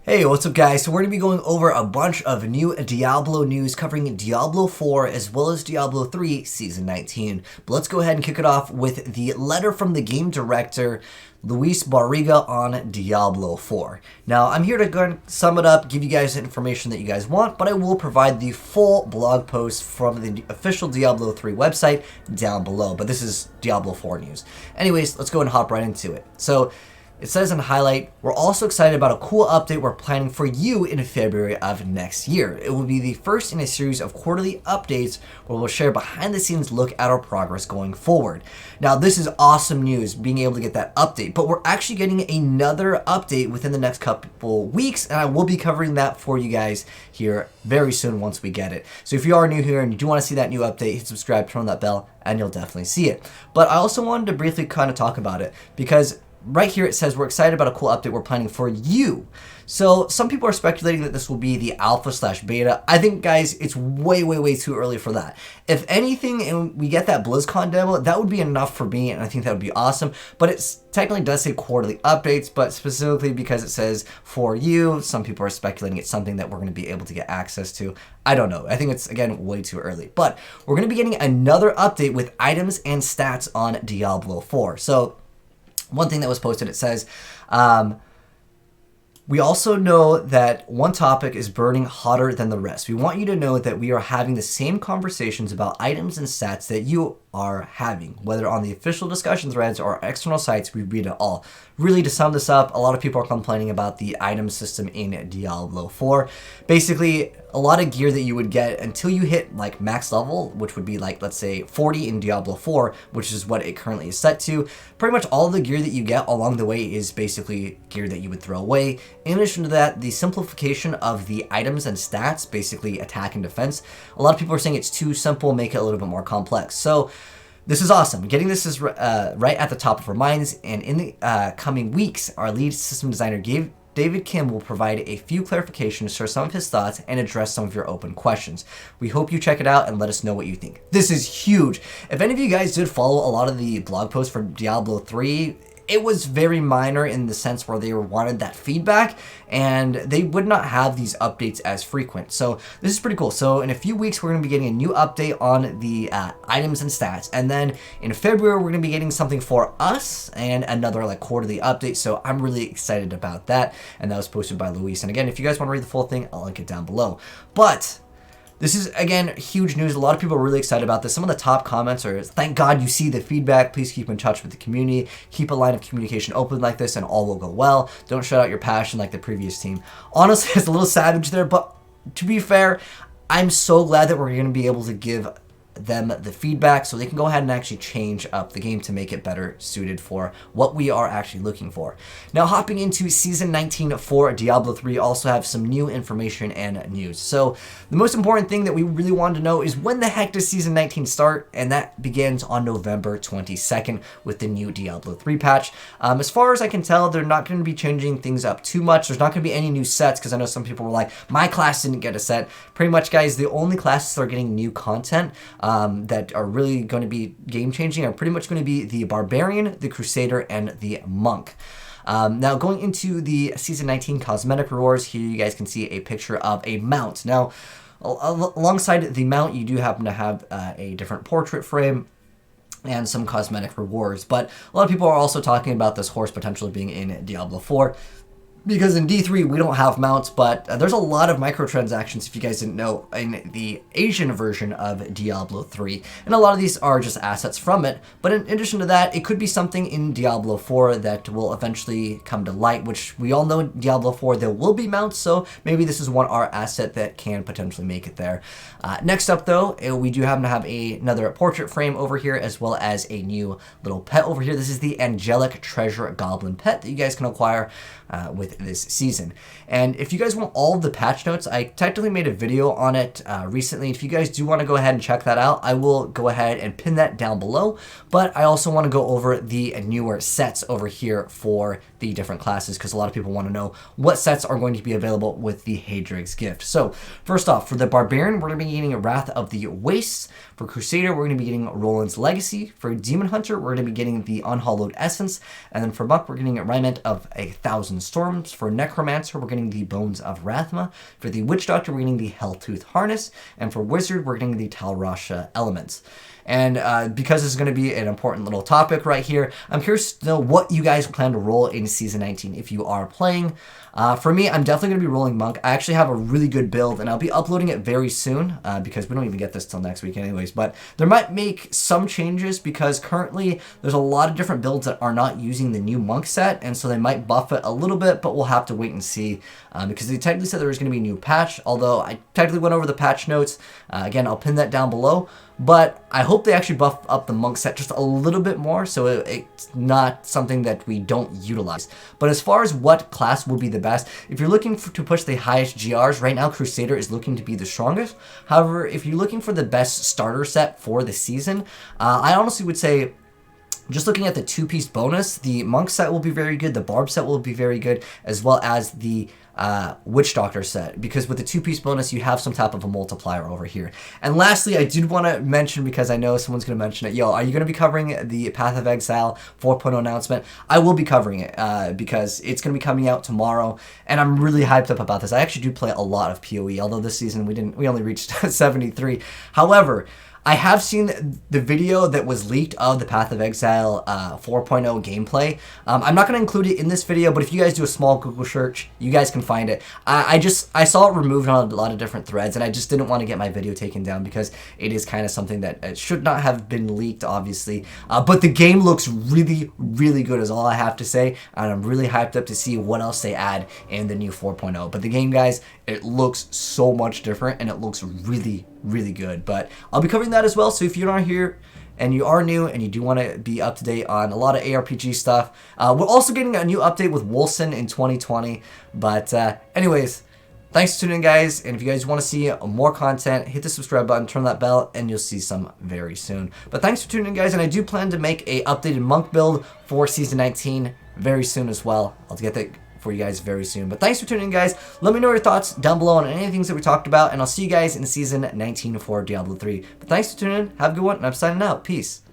Hey, what's up guys? So we're going to be going over a bunch of new Diablo news covering Diablo 4 as well as Diablo 3 Season 19. But let's go ahead and kick it off with the letter from the game director, Luis Barriga, on Diablo 4. Now, I'm here to go and sum it up, give you guys the information that you guys want, but I will provide the full blog post from the official Diablo 3 website down below. But this is Diablo 4 news. Anyways, let's go and hop right into it. So, it says in highlight, we're also excited about a cool update we're planning for you in February of next year. It will be the first in a series of quarterly updates where we'll share behind the scenes look at our progress going forward. Now, this is awesome news, being able to get that update, but we're actually getting another update within the next couple weeks, and I will be covering that for you guys here very soon once we get it. So if you are new here and you do want to see that new update, hit subscribe, turn on that bell, and you'll definitely see it. But I also wanted to briefly kind of talk about it because right here it says we're excited about a cool update we're planning for you. So some people are speculating that this will be the alpha/beta. I think, guys, it's way too early for that. If anything, and we get that BlizzCon demo, that would be enough for me, and I think that would be awesome. But it technically does say quarterly updates, but specifically because it says for you, some people are speculating it's something that we're going to be able to get access to. I don't know. I think it's, again, way too early. But we're going to be getting another update with items and stats on Diablo 4. So one thing that was posted, it says, we also know that one topic is burning hotter than the rest. We want you to know that we are having the same conversations about items and stats that you are having, whether on the official discussion threads or external sites. We read it all. Really, to sum this up, a lot of people are complaining about the item system in Diablo 4. Basically, a lot of gear that you would get until you hit like max level, which would be like, let's say 40 in Diablo 4, which is what it currently is set to. Pretty much all the gear that you get along the way is basically gear that you would throw away. In addition to that, the simplification of the items and stats, basically attack and defense, a lot of people are saying it's too simple, make it a little bit more complex. So this is awesome. Getting this is right at the top of our minds, and in the coming weeks, our lead system designer David Kim will provide a few clarifications, share some of his thoughts, and address some of your open questions. We hope you check it out and let us know what you think. This is huge. If any of you guys did follow a lot of the blog posts for Diablo 3, it was very minor in the sense where they wanted that feedback, and they would not have these updates as frequent. So this is pretty cool. So in a few weeks, we're going to be getting a new update on the items and stats. And then in February, we're going to be getting something for us and another like quarterly update. So I'm really excited about that. And that was posted by Luis. And again, if you guys want to read the full thing, I'll link it down below. But this is, again, huge news. A lot of people are really excited about this. Some of the top comments are, thank God you see the feedback. Please keep in touch with the community. Keep a line of communication open like this and all will go well. Don't shut out your passion like the previous team. Honestly, it's a little savage there, but to be fair, I'm so glad that we're going to be able to give them the feedback so they can go ahead and actually change up the game to make it better suited for what we are actually looking for. Now, hopping into Season 19 for Diablo 3, also have some new information and news. So the most important thing that we really wanted to know is when the heck does Season 19 start? And that begins on November 22nd with the new Diablo 3 patch. As far as I can tell, they're not going to be changing things up too much. There's not going to be any new sets because I know some people were like, my class didn't get a set. Pretty much, guys, the only classes that are getting new content that are really going to be game-changing are pretty much going to be the Barbarian, the Crusader, and the Monk. Now, going into the Season 19 cosmetic rewards, here you guys can see a picture of a mount. Now, alongside the mount, you do happen to have a different portrait frame and some cosmetic rewards. But a lot of people are also talking about this horse potentially being in Diablo 4. Because in D3, we don't have mounts, but there's a lot of microtransactions, if you guys didn't know, in the Asian version of Diablo 3. And a lot of these are just assets from it. But in addition to that, it could be something in Diablo 4 that will eventually come to light, which we all know in Diablo 4 there will be mounts, so maybe this is one our asset that can potentially make it there. Next up, though, we do happen to have another portrait frame over here, as well as a new little pet over here. This is the Angelic Treasure Goblin pet that you guys can acquire with this season. And if you guys want all of the patch notes, I technically made a video on it recently. If you guys do want to go ahead and check that out, I will go ahead and pin that down below. But I also want to go over the newer sets over here for the different classes, because a lot of people want to know what sets are going to be available with the Hadrig's Gift. So first off, for the Barbarian, we're going to be getting a Wrath of the Wastes. For Crusader, we're going to be getting Roland's Legacy. For Demon Hunter, we're going to be getting the Unhallowed Essence. And then for Monk, we're getting a Remnant of 1,000 Storms. charms. For Necromancer, we're getting the Bones of Rathma. For the Witch Doctor, we're getting the Helltooth Harness. And for Wizard, we're getting the Talrasha Elements. And because this is going to be an important little topic right here, I'm curious to know what you guys plan to roll in Season 19 if you are playing. For me, I'm definitely going to be rolling Monk. I actually have a really good build, and I'll be uploading it very soon because we don't even get this till next week anyways. But there might make some changes because currently there's a lot of different builds that are not using the new Monk set, and so they might buff it a little bit, but we'll have to wait and see because they technically said there was going to be a new patch, although I technically went over the patch notes. Again, I'll pin that down below. But I hope they actually buff up the Monk set just a little bit more so it's not something that we don't utilize. But as far as what class will be the best, if you're looking to push the highest GRs, right now Crusader is looking to be the strongest. However, if you're looking for the best starter set for the season, I honestly would say just looking at the two-piece bonus, the Monk set will be very good, the Barb set will be very good, as well as the Witch Doctor set, because with the two-piece bonus, you have some type of a multiplier over here. And lastly, I did want to mention, because I know someone's going to mention it, yo, are you going to be covering the Path of Exile 4.0 announcement? I will be covering it because it's going to be coming out tomorrow, and I'm really hyped up about this. I actually do play a lot of PoE, although this season we only reached 73. However, I have seen the video that was leaked of the Path of Exile 4.0 gameplay. I'm not going to include it in this video, but if you guys do a small Google search, you guys can find it. I saw it removed on a lot of different threads, and I just didn't want to get my video taken down because it is kind of something that should not have been leaked, obviously. But the game looks really, really good is all I have to say, and I'm really hyped up to see what else they add in the new 4.0. But the game, guys, it looks so much different, and it looks really, really good. But I'll be covering that as well, so if you're not here and you are new and you do want to be up to date on a lot of ARPG stuff, we're also getting a new update with Wolcen in 2020. But anyways, thanks for tuning in, guys, and if you guys want to see more content, hit the subscribe button, turn that bell, and you'll see some very soon. But thanks for tuning in, guys, and I do plan to make a updated Monk build for Season 19 very soon as well. I'll get that for you guys very soon. But thanks for tuning in, guys. Let me know your thoughts down below on any of the things that we talked about, and I'll see you guys in Season 19 for Diablo 3. But thanks for tuning in. Have a good one, and I'm signing out. Peace.